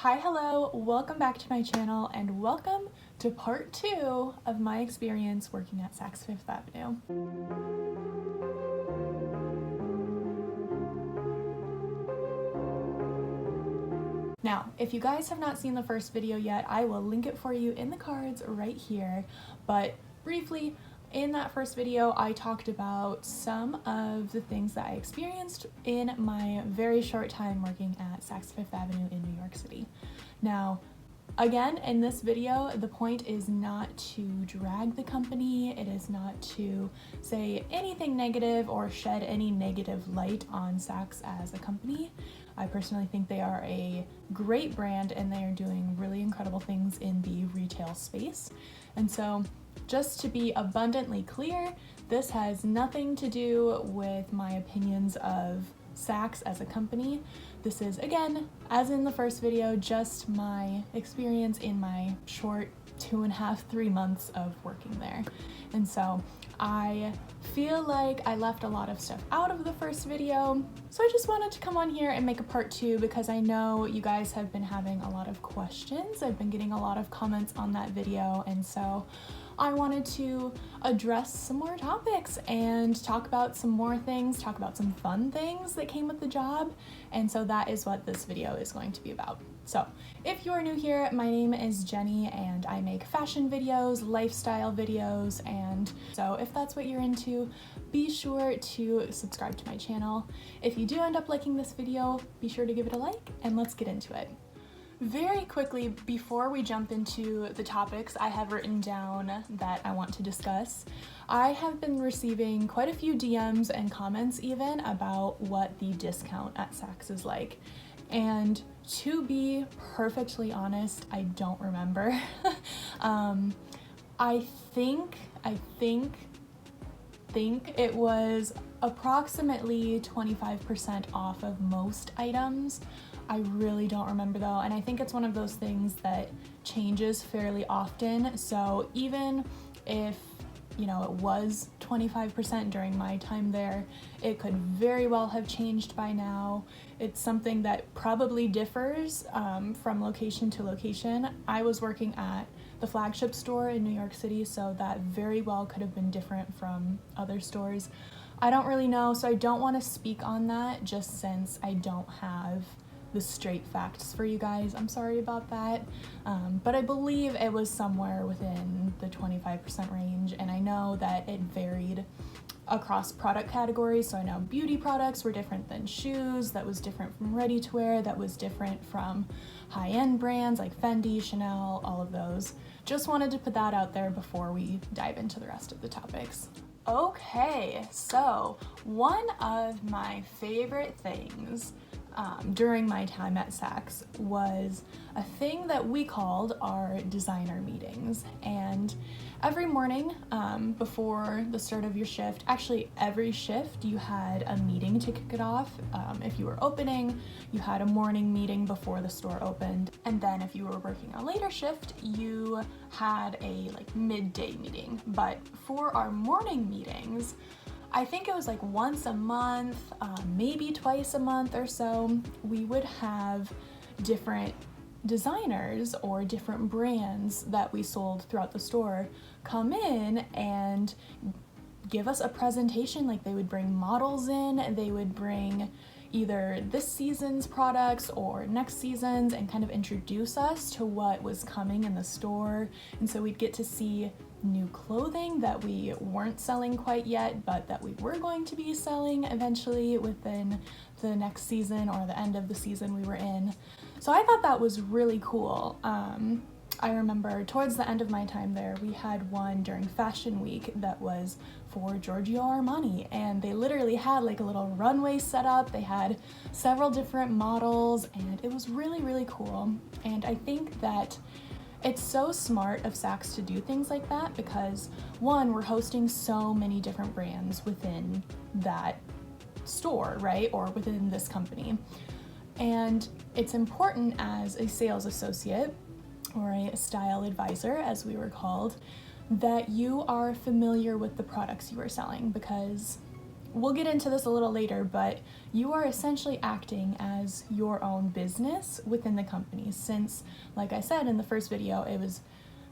Hi, hello, welcome back to my channel and welcome to part 2 of my experience working at Saks Fifth Avenue. Now, if you guys have not seen the first video yet, I will link it for you in the cards right here, but briefly, in that first video, I talked about some of the things that I experienced in my very short time working at Saks Fifth Avenue in New York City. Now, again, in this video, the point is not to drag the company, it is not to say anything negative or shed any negative light on Saks as a company. I personally think they are a great brand and they are doing really incredible things in the retail space. And so, just to be abundantly clear, this has nothing to do with my opinions of Saks as a company. This is, again, as in the first video, just my experience in my short 2.5, 3 months of working there. And so I feel like I left a lot of stuff out of the first video, so I just wanted to come on here and make a part 2 because I know you guys have been having a lot of questions. I've been getting a lot of comments on that video, and so I wanted to address some more topics and talk about some more things, talk about some fun things that came with the job, and so that is what this video is going to be about. So, if you're new here, my name is Jenny and I make fashion videos, lifestyle videos, and so if that's what you're into, be sure to subscribe to my channel. If you do end up liking this video, be sure to give it a like and let's get into it. Very quickly, before we jump into the topics I have written down that I want to discuss, I have been receiving quite a few DMs and comments even about what the discount at Saks is like. And to be perfectly honest, I don't remember. I think it was approximately 25% off of most items. I really don't remember though, and I think it's one of those things that changes fairly often. So even if, you know, it was 25% during my time there, it could very well have changed by now. It's something that probably differs from location to location. I was working at the flagship store in New York City, so that very well could have been different from other stores. I don't really know, so I don't want to speak on that just since I don't have the straight facts for you guys. I'm sorry about that, but I believe it was somewhere within the 25% range, and I know that it varied across product categories. So I know beauty products were different than shoes, that was different from ready-to-wear, that was different from high-end brands like Fendi, Chanel, all of those. Just wanted to put that out there before we dive into the rest of the topics. Okay, so one of my favorite things during my time at Saks was a thing that we called our designer meetings. And every morning before the start of your shift, actually every shift, you had a meeting to kick it off. If you were opening, you had a morning meeting before the store opened. And then if you were working a later shift, you had a midday meeting. But for our morning meetings, I think it was like once a month, maybe twice a month or so, we would have different designers or different brands that we sold throughout the store come in and give us a presentation. Like, they would bring models in, they would bring either this season's products or next season's and kind of introduce us to what was coming in the store. And so we'd get to see new clothing that we weren't selling quite yet, but that we were going to be selling eventually within the next season or the end of the season we were in. So I thought that was really cool. I remember towards the end of my time there, we had one during Fashion Week that was for Giorgio Armani, and they literally had like a little runway set up. They had several different models, and it was really, really cool. And I think that it's so smart of Saks to do things like that because, one, we're hosting so many different brands within that store, right? Or within this company. And it's important as a sales associate or a style advisor, as we were called, that you are familiar with the products you are selling, because we'll get into this a little later, but you are essentially acting as your own business within the company, since, like I said in the first video, it was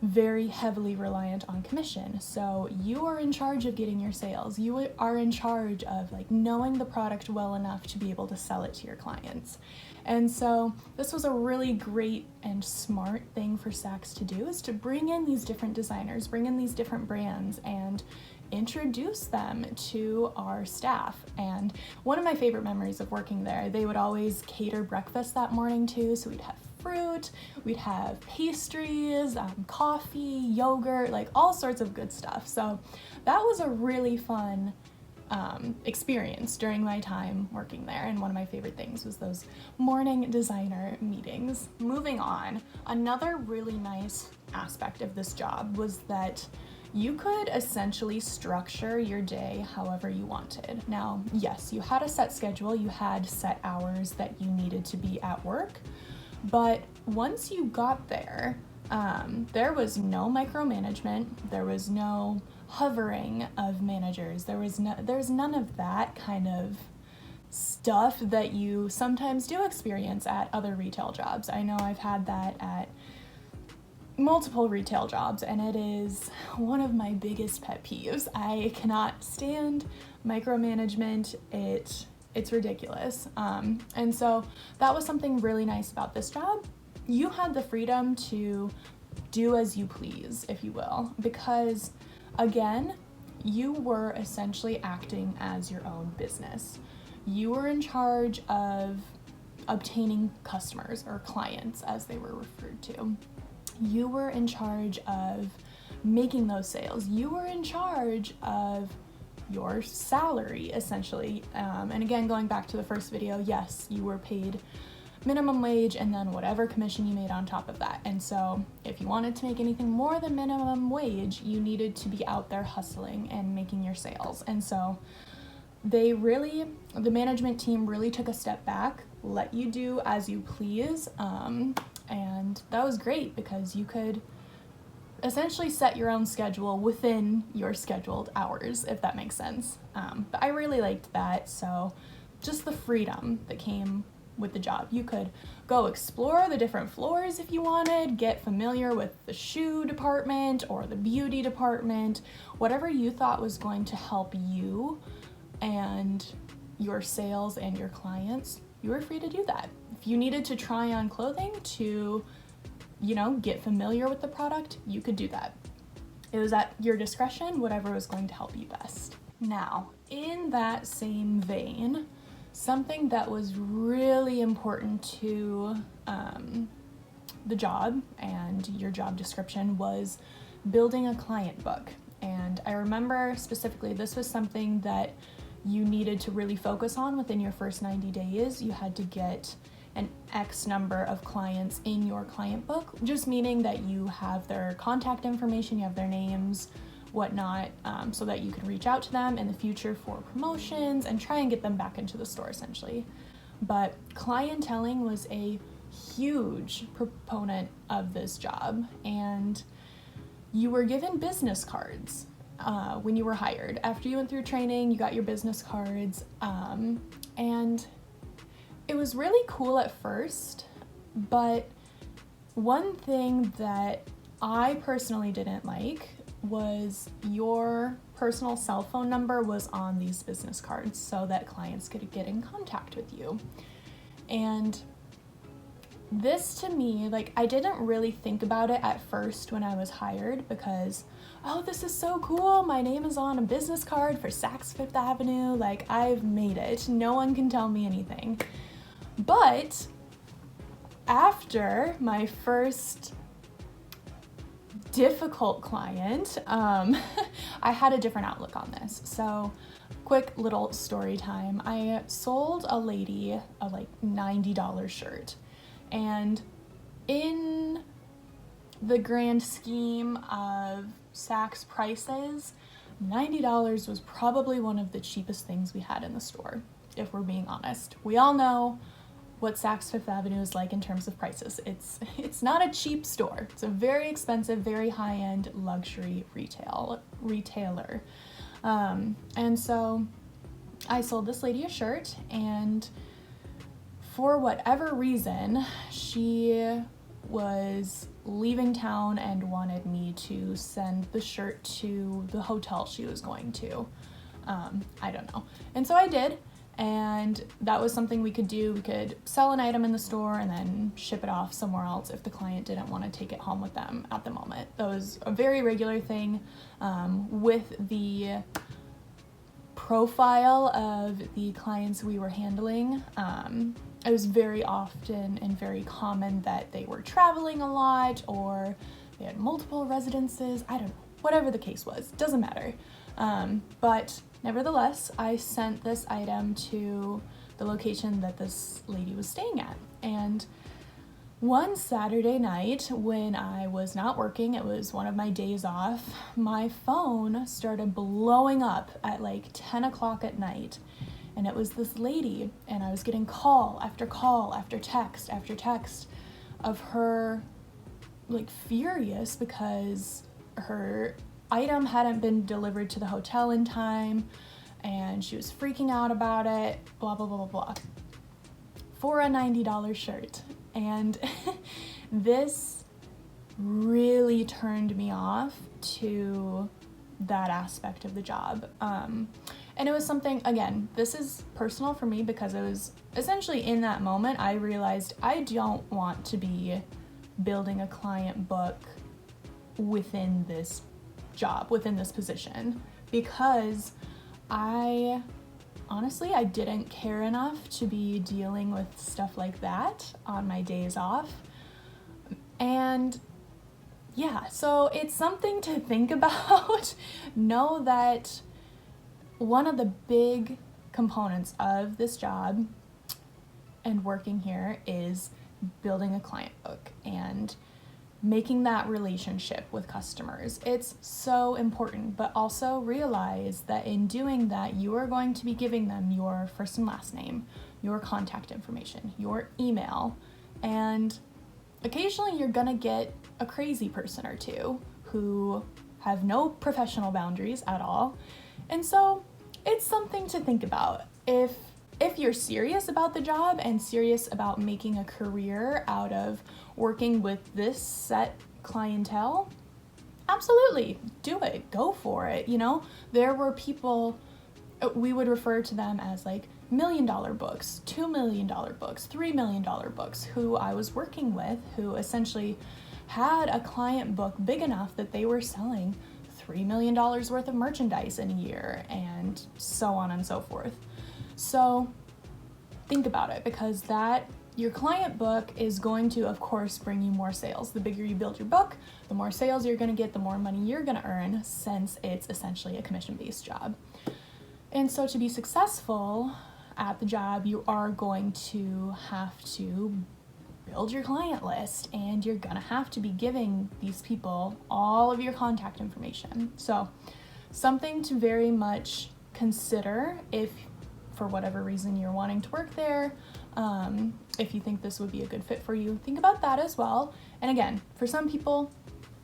very heavily reliant on commission. So you are in charge of getting your sales. You are in charge of like knowing the product well enough to be able to sell it to your clients. And so this was a really great and smart thing for Saks to do, is to bring in these different designers, bring in these different brands, and introduce them to our staff. And one of my favorite memories of working there, they would always cater breakfast that morning too. So we'd have fruit, we'd have pastries, coffee, yogurt, like all sorts of good stuff. So that was a really fun experience during my time working there, and one of my favorite things was those morning designer meetings. Moving on, another really nice aspect of this job was that you could essentially structure your day however you wanted. Now, yes, you had a set schedule, you had set hours that you needed to be at work, but once you got there, there was no micromanagement, there was no hovering of managers, there's none of that kind of stuff that you sometimes do experience at other retail jobs. I know I've had that at multiple retail jobs, and it is one of my biggest pet peeves. I cannot stand micromanagement. It's ridiculous. And so that was something really nice about this job. You had the freedom to do as you please, if you will, because again, you were essentially acting as your own business. You were in charge of obtaining customers, or clients as they were referred to. You were in charge of making those sales. You were in charge of your salary, essentially. And again, going back to the first video, yes, you were paid minimum wage and then whatever commission you made on top of that. And so if you wanted to make anything more than minimum wage, you needed to be out there hustling and making your sales. And so the management team really took a step back, let you do as you please. And that was great because you could essentially set your own schedule within your scheduled hours, if that makes sense. But I really liked that. So just the freedom that came with the job. You could go explore the different floors if you wanted, get familiar with the shoe department or the beauty department, whatever you thought was going to help you and your sales and your clients. You were free to do that. If you needed to try on clothing to, get familiar with the product, you could do that. It was at your discretion, whatever was going to help you best. Now, in that same vein, something that was really important to the job and your job description was building a client book. And I remember specifically, this was something that you needed to really focus on within your first 90 days. You had to get an X number of clients in your client book, just meaning that you have their contact information, you have their names, whatnot, so that you could reach out to them in the future for promotions and try and get them back into the store essentially. But clienteling was a huge proponent of this job, and you were given business cards when you were hired. After you went through training, you got your business cards, and it was really cool at first, but one thing that I personally didn't like was your personal cell phone number was on these business cards so that clients could get in contact with you. And this to me, I didn't really think about it at first when I was hired because, oh, this is so cool. My name is on a business card for Saks Fifth Avenue. I've made it. No one can tell me anything. But after my first difficult client, I had a different outlook on this. So quick little story time. I sold a lady a $90 shirt, and in the grand scheme of Saks prices, $90 was probably one of the cheapest things we had in the store, if we're being honest. We all know what Saks Fifth Avenue is like in terms of prices. It's not a cheap store. It's a very expensive, very high-end luxury retailer. And so I sold this lady a shirt, and for whatever reason, she was leaving town and wanted me to send the shirt to the hotel she was going to. I don't know. And so I did, and that was something we could do. We could sell an item in the store and then ship it off somewhere else if the client didn't want to take it home with them at the moment. That was a very regular thing. With the profile of the clients we were handling, it was very often and very common that they were traveling a lot, or they had multiple residences. I don't know, whatever the case was, doesn't matter. But nevertheless, I sent this item to the location that this lady was staying at. And one Saturday night when I was not working, it was one of my days off, my phone started blowing up at like 10 o'clock at night. And it was this lady, and I was getting call after text of her like furious because her item hadn't been delivered to the hotel in time, and she was freaking out about it, blah, blah, blah, blah, blah, for a $90 shirt. And this really turned me off to that aspect of the job. And it was something, again, this is personal for me because it was essentially in that moment I realized I don't want to be building a client book within this job, within this position, because I didn't care enough to be dealing with stuff like that on my days off. And yeah, so it's something to think about. Know that one of the big components of this job and working here is building a client book and making that relationship with customers. It's so important, but also realize that in doing that, you are going to be giving them your first and last name, your contact information, your email, and occasionally you're gonna get a crazy person or two who have no professional boundaries at all. And so it's something to think about. If you're serious about the job and serious about making a career out of working with this set clientele, absolutely do it, go for it. You know, there were people, we would refer to them as like $1 million books, $2 million books, $3 million books, who I was working with, who essentially had a client book big enough that they were selling $3 million worth of merchandise in a year, and so on and so forth. So think about it, because your client book is going to, of course, bring you more sales. The bigger you build your book, the more sales you're going to get, the more money you're going to earn, since it's essentially a commission-based job. And so to be successful at the job, you are going to have to build your client list, and you're gonna have to be giving these people all of your contact information. So something to very much consider if for whatever reason you're wanting to work there. If you think this would be a good fit for you, think about that as well. And again, for some people,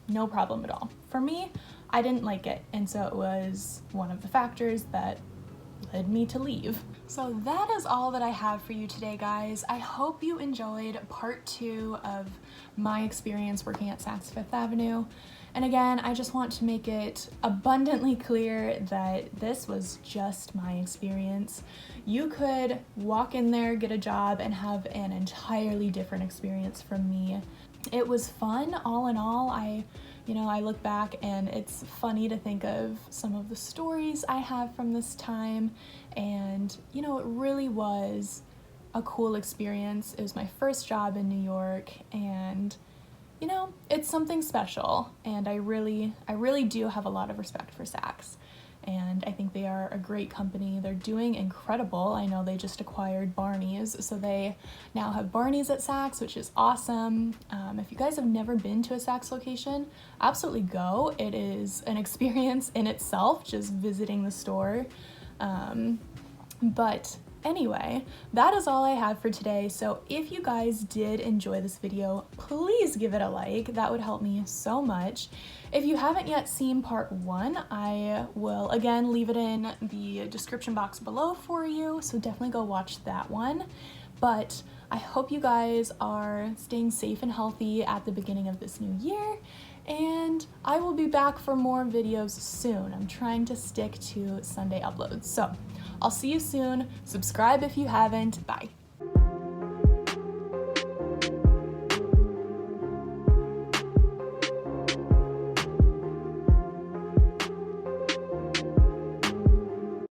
no problem at all. For me, I didn't like it, and so it was one of the factors that led me to leave. So that is all that I have for you today, guys. I hope you enjoyed part 2 of my experience working at Saks Fifth Avenue. And again, I just want to make it abundantly clear that this was just my experience. You could walk in there, get a job, and have an entirely different experience from me. It was fun, all in all. I look back and it's funny to think of some of the stories I have from this time, and it really was a cool experience. It was my first job in New York, and it's something special, and I really do have a lot of respect for Saks, and I think they are a great company. They're doing incredible. I know they just acquired Barney's, so they now have Barney's at Saks, which is awesome. If you guys have never been to a Saks location, absolutely go. It is an experience in itself, just visiting the store. But Anyway, that is all I have for today. So if you guys did enjoy this video, please give it a like. That would help me so much. If you haven't yet seen part 1, I will again leave it in the description box below for you. So definitely go watch that one. But I hope you guys are staying safe and healthy at the beginning of this new year. And I will be back for more videos soon. I'm trying to stick to Sunday uploads. So I'll see you soon. Subscribe if you haven't. Bye.